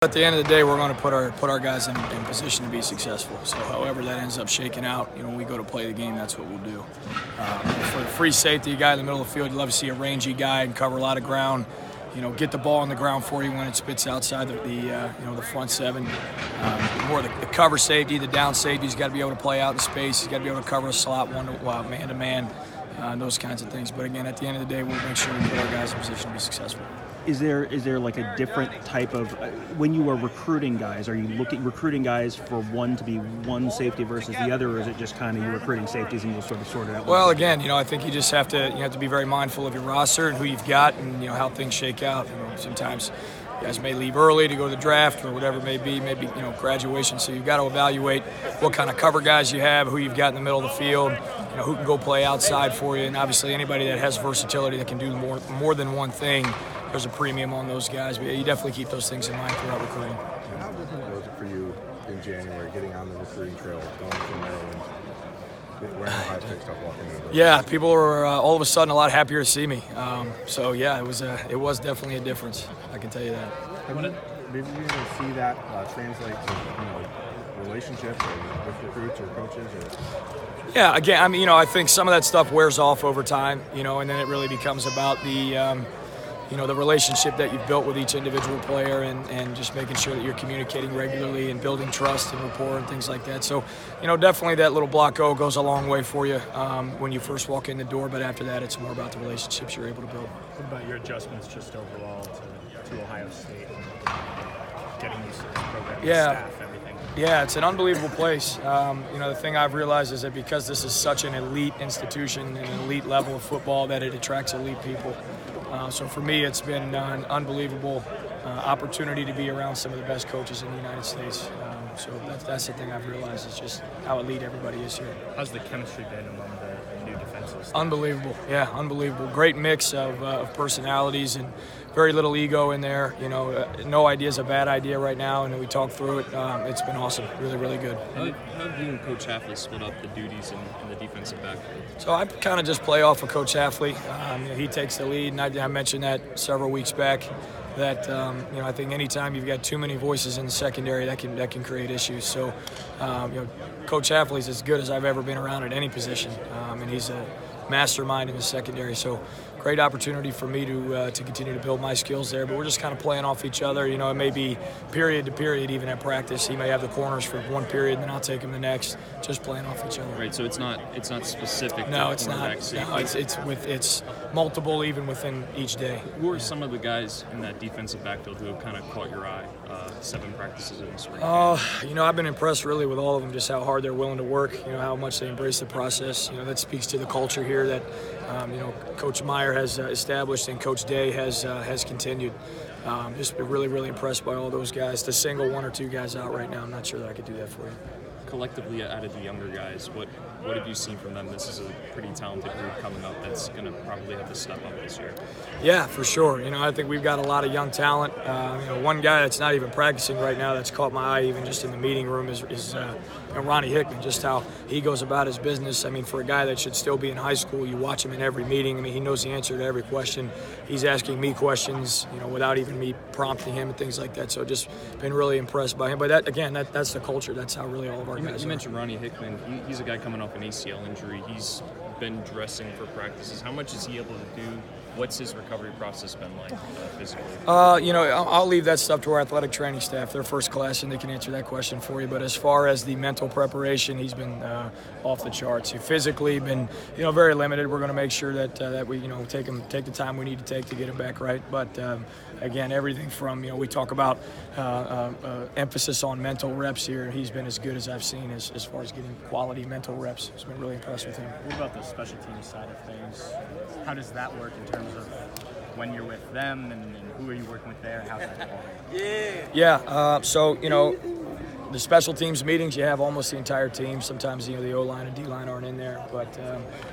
At the end of the day, we're going to put our guys in position to be successful. So however that ends up shaking out, when we go to play the game, that's what we'll do. For the free safety guy in the middle of the field, you'd love to see a rangy guy and cover a lot of ground. Get the ball on the ground for you when it spits outside the front seven. More the cover safety, the down safety, he's got to be able to play out in space. He's got to be able to cover a slot man to man, those kinds of things. But again, at the end of the day, we'll make sure we put our guys in position to be successful. Is there like a different type of when you are recruiting guys? Are you recruiting guys for one to be one safety versus the other, or is it just kind of you're recruiting safeties and you'll sort of sort it out? Well, again, I think you have to be very mindful of your roster and who you've got and how things shake out. Sometimes guys may leave early to go to the draft or whatever it may be, maybe graduation. So you've got to evaluate what kind of cover guys you have, who you've got in the middle of the field, who can go play outside for you, and obviously anybody that has versatility that can do more than one thing. There's a premium on those guys, but you definitely keep those things in mind throughout recruiting. How different was it for you in January, getting on the recruiting trail, going from Maryland, wearing the high-tech stuff, walking in? Yeah, people were all of a sudden a lot happier to see me. So yeah, it was definitely a difference. I can tell you that. Did you even see that translate to relationships with recruits or coaches? Yeah, again, I think some of that stuff wears off over time, and then it really becomes about the relationship that you've built with each individual player and just making sure that you're communicating regularly and building trust and rapport and things like that. So, definitely that little block O goes a long way for you when you first walk in the door, but after that it's more about the relationships you're able to build. What about your adjustments just overall to Ohio State and getting used to this program, staff, everything? Yeah, it's an unbelievable place. The thing I've realized is that because this is such an elite institution and an elite level of football that it attracts elite people. So for me, it's been an unbelievable opportunity to be around some of the best coaches in the United States. So that's the thing I've realized is just how elite everybody is here. How's the chemistry been among the new defensive staff? Unbelievable. Yeah, unbelievable. Great mix of personalities and very little ego in there. No idea is a bad idea right now, and we talk through it. It's been awesome. Really, really good. How have you and Coach Hafley split up the duties in the defensive backfield? So I kind of just play off of Coach Hafley. He takes the lead, and I mentioned that several weeks back. That I think anytime you've got too many voices in the secondary, that can create issues. So Coach Hafley's as good as I've ever been around at any position, and he's a mastermind in the secondary. So great opportunity for me to continue to build my skills there. But we're just kind of playing off each other. It may be period to period, even at practice. He may have the corners for one period, and then I'll take him the next. Just playing off each other. Right. So it's not specific. No, it's not. No, it's multiple even within each day. Who are some of the guys in that defensive backfield who have kind of caught your eye? 7 practices in the spring. I've been impressed really with all of them, just how hard they're willing to work. How much they embrace the process. That speaks to the culture here that Coach Meyer has established and Coach Day has continued. Just been really, really impressed by all those guys. To single 1 or 2 guys out right now, I'm not sure that I could do that for you. Collectively, out of the younger guys, what have you seen from them? This is a pretty talented group coming up that's going to probably have to step up this year. Yeah, for sure. I think we've got a lot of young talent. One guy that's not even practicing right now that's caught my eye even just in the meeting room is Ronnie Hickman, just how he goes about his business. For a guy that should still be in high school, you watch him in every meeting. He knows the answer to every question. He's asking me questions, without even me prompting him and things like that. So just been really impressed by him. But that's the culture. That's how really all of our guys You mentioned Ronnie Hickman. He's a guy coming off an ACL injury. He's been dressing for practices. How much is he able to do? What's his recovery process been like physically? I'll leave that stuff to our athletic training staff. They're first class and they can answer that question for you. But as far as the mental preparation, he's been off the charts. He's physically been, very limited. We're going to make sure that we, take the time we need to take to get him back right. But again, everything from, we talk about emphasis on mental reps here. He's been as good as I've seen as far as getting quality mental reps. I've been really impressed with him. What about the special teams side of things? How does that work in terms of when you're with them and who are you working with there? How's that going? Yeah. So, the special teams meetings, you have almost the entire team. Sometimes, the O-line and D-line aren't in there, but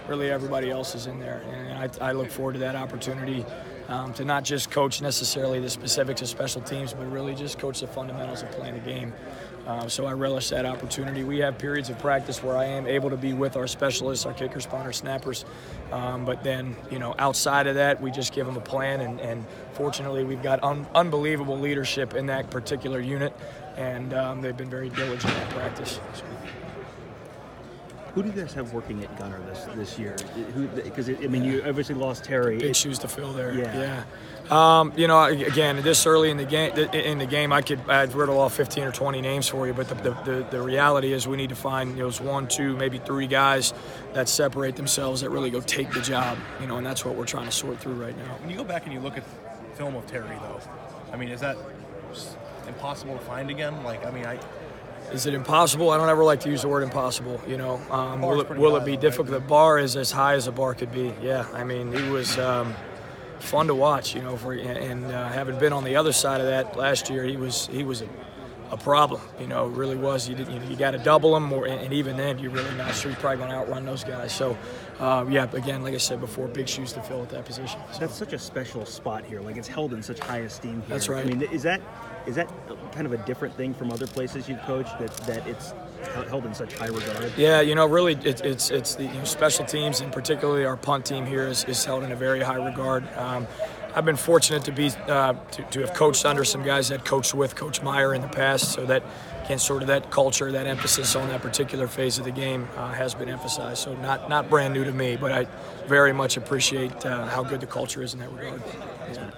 really everybody else is in there. And I look forward to that opportunity to not just coach necessarily the specifics of special teams, but really just coach the fundamentals of playing the game. So I relish that opportunity. We have periods of practice where I am able to be with our specialists, our kickers, punters, snappers. But then, outside of that, we just give them a plan. And fortunately, we've got unbelievable leadership in that particular unit, and they've been very diligent in practice. So. Who do you guys have working at gunner this year? Because you obviously lost Terry. Big shoes to fill there. Yeah. Again, this early in the game, I'd riddle off 15 or 20 names for you. But the reality is, we need to find those 1, 2, maybe 3 guys that separate themselves, that really go take the job. And that's what we're trying to sort through right now. When you go back and you look at film of Terry, though, is that impossible to find again? Is it impossible? I don't ever like to use the word impossible. Will it be difficult? The bar is as high as a bar could be. Yeah, he was fun to watch. Having been on the other side of that last year, he was a problem. It really was. You got to double him, and even then, you're really not sure you're probably going to outrun those guys. So, again, like I said before, big shoes to fill at that position. So. That's such a special spot here. It's held in such high esteem here. That's right. Is that kind of a different thing from other places you've coached, that it's held in such high regard? Yeah, really, it's the special teams, and particularly our punt team here is held in a very high regard. I've been fortunate to have coached under some guys that coached with Coach Meyer in the past, so that sort of that culture, that emphasis on that particular phase of the game has been emphasized. So not brand new to me, but I very much appreciate how good the culture is in that regard. Yeah.